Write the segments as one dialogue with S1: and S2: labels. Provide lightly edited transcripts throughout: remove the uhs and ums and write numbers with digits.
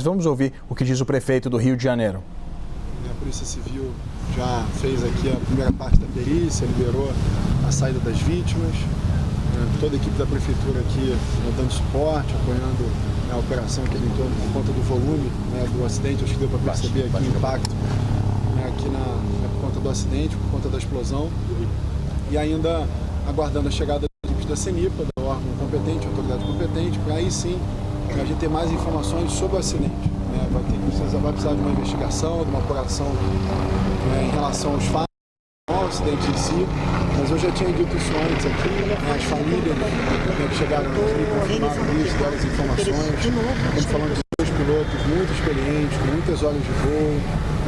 S1: Vamos ouvir o que diz o prefeito do Rio de Janeiro.
S2: A Polícia Civil já fez aqui a primeira parte da perícia, liberou a saída das vítimas. Toda a equipe da Prefeitura aqui dando suporte, apoiando a operação aqui em torno por conta do volume do acidente. Acho que deu para perceber aqui o impacto aqui por conta do acidente, por conta da explosão. E ainda aguardando a chegada das equipes da CENIPA, do órgão competente, autoridade competente, para aí sim a gente ter mais informações sobre o acidente. Vai precisar de uma investigação, de uma apuração em relação aos fatos, ao acidente em si, mas eu já tinha dito isso antes aqui, as famílias que chegaram aqui, confirmaram isso, deram as informações. Estamos falando de dois pilotos muito experientes, com muitas horas de voo,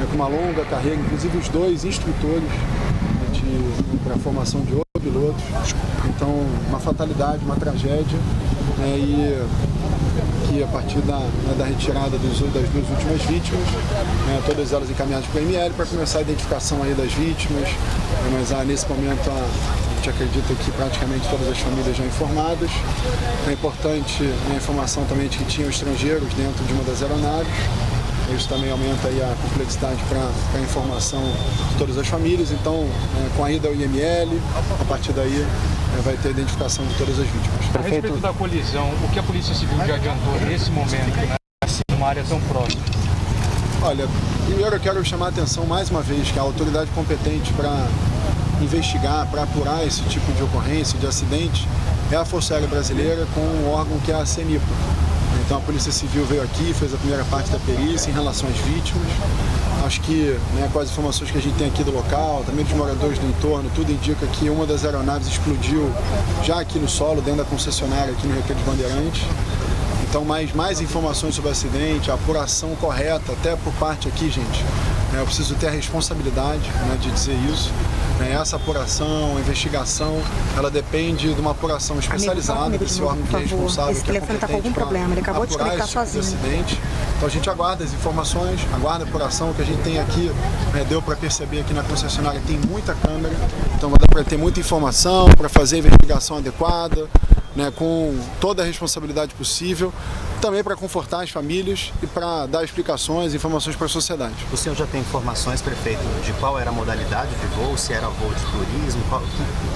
S2: com uma longa carreira, inclusive os dois instrutores para a formação de outros pilotos. Então, uma fatalidade, uma tragédia, e que a partir da retirada das duas últimas vítimas, todas elas encaminhadas para o ML para começar a identificação aí das vítimas, mas nesse momento a gente acredita que praticamente todas as famílias já informadas. É importante a informação também de que tinham estrangeiros dentro de uma das aeronaves. Isso também aumenta aí a complexidade para a informação de todas as famílias. Então, com a ida ao IML, a partir daí vai ter a identificação de todas as vítimas.
S3: A respeito da colisão, o que a Polícia Civil já adiantou nesse momento, assim, numa área tão próxima?
S2: Olha, primeiro eu quero chamar a atenção mais uma vez que a autoridade competente para investigar, para apurar esse tipo de ocorrência, de acidente, é a Força Aérea Brasileira com o órgão que é a CENIPA. Então a Polícia Civil veio aqui, fez a primeira parte da perícia em relação às vítimas. Acho que com as informações que a gente tem aqui do local, também dos moradores do entorno, tudo indica que uma das aeronaves explodiu já aqui no solo, dentro da concessionária aqui no Recreio dos Bandeirantes. Então mais informações sobre o acidente, a apuração correta, até por parte aqui, gente. Eu preciso ter a responsabilidade de dizer isso. Essa apuração, a investigação, ela depende de uma apuração especializada desse órgão que é responsável.
S4: Esse telefone está com algum problema, ele acabou de conectar sozinho.
S2: Acidente. Então a gente aguarda as informações, aguarda a apuração que a gente tem aqui. Deu para perceber aqui na concessionária tem muita câmera, então vai dar para ter muita informação, para fazer a investigação adequada, com toda a responsabilidade possível, também para confortar as famílias e para dar explicações e informações para a sociedade.
S5: O senhor já tem informações, prefeito, de qual era a modalidade de voo, se era voo de turismo,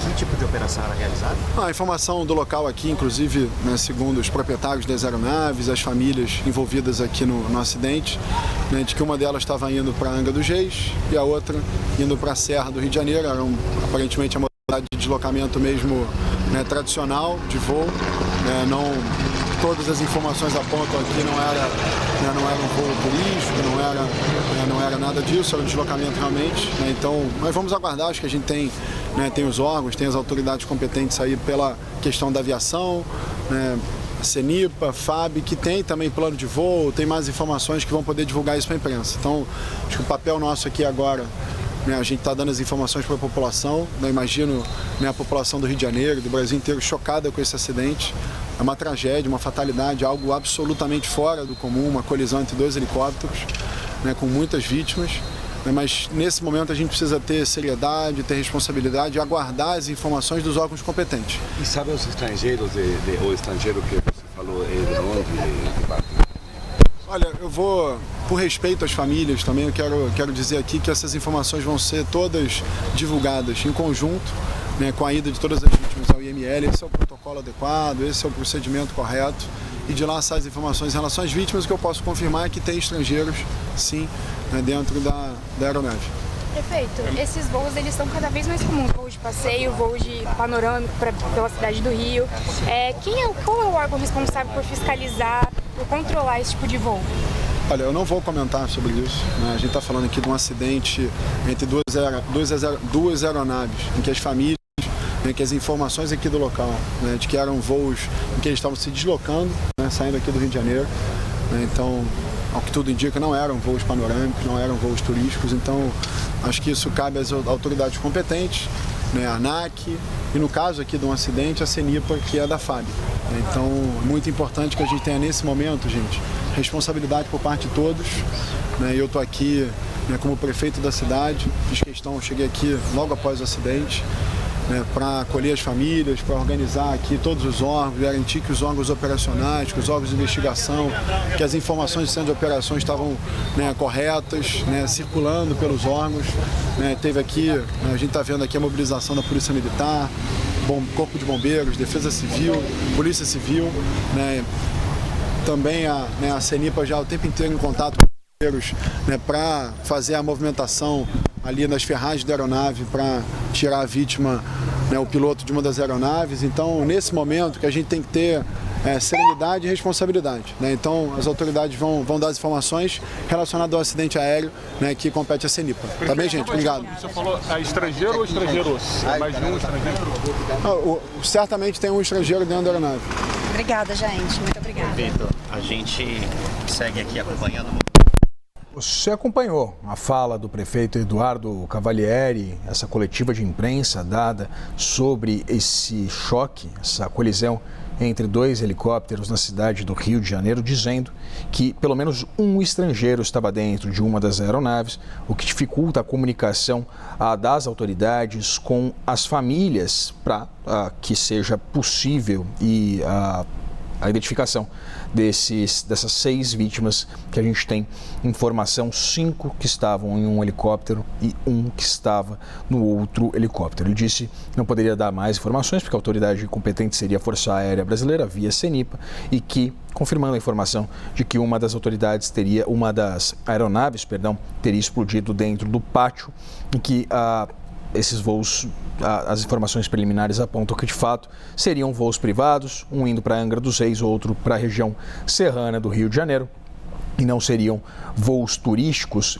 S5: que tipo de operação era realizada?
S2: A informação do local aqui, inclusive, segundo os proprietários das aeronaves, as famílias envolvidas aqui no acidente, de que uma delas estava indo para a Angra dos Reis e a outra indo para a Serra do Rio de Janeiro. Era aparentemente a modalidade de deslocamento mesmo tradicional de voo. Não todas as informações apontam aqui não era um voo turístico, não era nada disso, era um deslocamento realmente. Então, nós vamos aguardar, acho que a gente tem os órgãos, tem as autoridades competentes aí pela questão da aviação, a CENIPA, a FAB, que tem também plano de voo, tem mais informações que vão poder divulgar isso para a imprensa. Então, acho que o papel nosso aqui agora, a gente está dando as informações para a população. Imagino a população do Rio de Janeiro, do Brasil inteiro, chocada com esse acidente. É uma tragédia, uma fatalidade, algo absolutamente fora do comum, uma colisão entre dois helicópteros, com muitas vítimas. Mas nesse momento a gente precisa ter seriedade, ter responsabilidade e aguardar as informações dos órgãos competentes.
S6: E sabe os estrangeiros, o estrangeiro que você falou, de onde, de parte?
S2: Olha, eu vou, por respeito às famílias também, eu quero dizer aqui que essas informações vão ser todas divulgadas em conjunto, com a ida de todas as vítimas ao IML. Esse é o protocolo adequado, esse é o procedimento correto. E de lá saem as informações em relação às vítimas. O que eu posso confirmar é que tem estrangeiros, sim, dentro da aeronave.
S7: Prefeito, esses voos eles são cada vez mais comuns, voos de passeio, voos de panorâmico pela cidade do Rio. Qual é o órgão responsável por fiscalizar, por controlar esse tipo de voo?
S2: Olha, eu não vou comentar sobre isso. A gente está falando aqui de um acidente entre duas aeronaves, em que as famílias, que as informações aqui do local, de que eram voos em que eles estavam se deslocando, saindo aqui do Rio de Janeiro. Então, ao que tudo indica, não eram voos panorâmicos, não eram voos turísticos. Então, acho que isso cabe às autoridades competentes, a ANAC, e no caso aqui de um acidente, a CENIPA, que é da FAB. Então, muito importante que a gente tenha nesse momento, gente, responsabilidade por parte de todos. Eu estou aqui como prefeito da cidade, fiz questão, cheguei aqui logo após o acidente né, para acolher as famílias, para organizar aqui todos os órgãos, garantir que os órgãos operacionais, que os órgãos de investigação, que as informações do centro de operações estavam, né, corretas, né, circulando pelos órgãos. Né, teve aqui, a gente está vendo aqui a mobilização da Polícia Militar, Corpo de Bombeiros, Defesa Civil, Polícia Civil, né, também a CENIPA já o tempo inteiro em contato com os bombeiros, né, para fazer a movimentação ali nas ferragens da aeronave para tirar a vítima, né, o piloto de uma das aeronaves. Então, nesse momento que a gente tem que ter serenidade e responsabilidade, né? Então, as autoridades vão dar as informações relacionadas ao acidente aéreo, né, que compete à CENIPA. Tá bem, gente? Obrigado.
S8: Você falou estrangeiro ou estrangeiros? Mais de um estrangeiro?
S2: Certamente tem um estrangeiro dentro da aeronave.
S4: Obrigada, gente. Muito obrigada.
S5: Vitor, a gente segue aqui acompanhando.
S1: Você acompanhou a fala do prefeito Eduardo Cavalieri, essa coletiva de imprensa dada sobre esse choque, essa colisão entre dois helicópteros na cidade do Rio de Janeiro, dizendo que pelo menos um estrangeiro estava dentro de uma das aeronaves, o que dificulta a comunicação das autoridades com as famílias para que seja possível a identificação dessas 6 vítimas que a gente tem informação, 5 que estavam em um helicóptero e 1 que estava no outro helicóptero. Ele disse que não poderia dar mais informações porque a autoridade competente seria a Força Aérea Brasileira, via CENIPA, e que, confirmando a informação de que uma das aeronaves, teria explodido dentro do pátio, em que esses voos, as informações preliminares apontam que de fato seriam voos privados, um indo para Angra dos Reis, outro para a região serrana do Rio de Janeiro, e não seriam voos turísticos